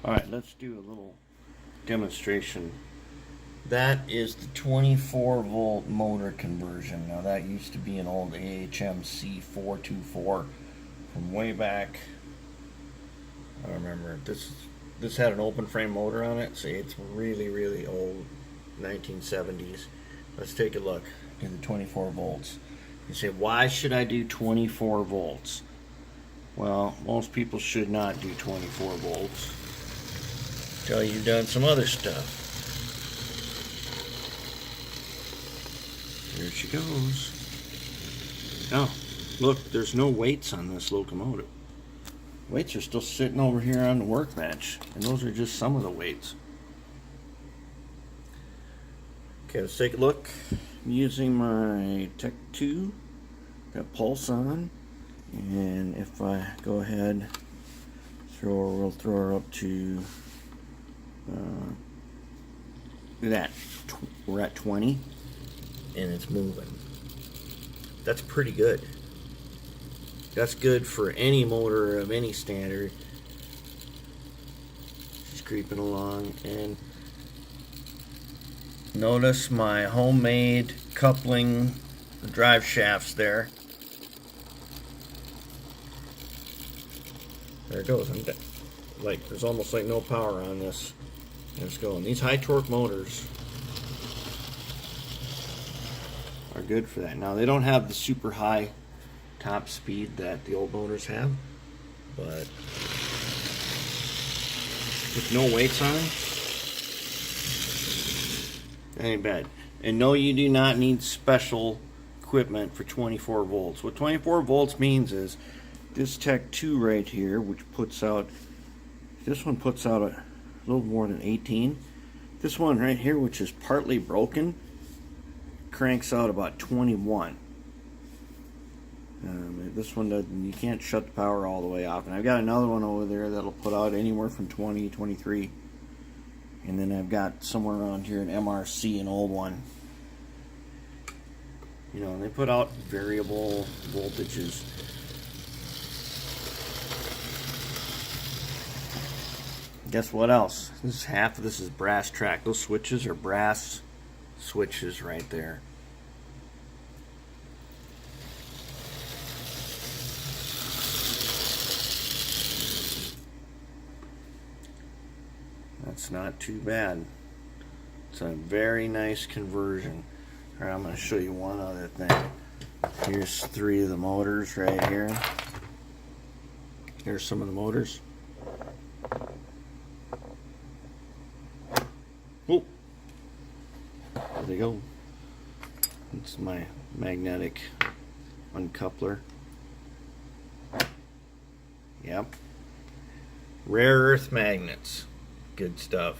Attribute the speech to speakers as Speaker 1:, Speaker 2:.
Speaker 1: Alright, let's do a little demonstration. That is the 24 volt motor conversion. Now that used to be an old AHM C424 from way back. I remember this had an open frame motor on it. See, it's really old, 1970s. Let's take a look at the 24 volts. You say, why should I do 24 volts? Well, most people should not do 24 volts until you've done some other stuff. There she goes. Oh, look, there's no weights on this locomotive. Weights are still sitting over here on the workbench, and those are just some of the weights. Okay, let's take a look. I'm using my Tech 2, got pulse on, and if I go ahead, we'll throw her up to, look at that, we're at 20, and it's moving. That's pretty good. That's good for any motor of any standard. She's creeping along, and notice my homemade coupling, the drive shafts there. There it goes. Like, there's almost like no power on this. And it's going. These high torque motors are good for that. Now, they don't have the super high top speed that the old motors have, but with no weights on, that ain't bad. And no, you do not need special equipment for 24 volts. What 24 volts means is this Tech 2 right here, which puts out, this one puts out a little more than 18. This one right here, which is partly broken, cranks out about 21. This one doesn't, you can't shut the power all the way off. And I've got another one over there that'll put out anywhere from 20, 23. And then I've got somewhere around here an MRC, an old one. You know, they put out variable voltages. Guess what else? This is half of this is brass track. Those switches are brass switches right there. That's not too bad. It's a very nice conversion. Alright, I'm going to show you one other thing. Here's 3 of the motors right here. Here's some of the motors. Oh, there they go. It's my magnetic uncoupler. Yep. Rare earth magnets. Good stuff.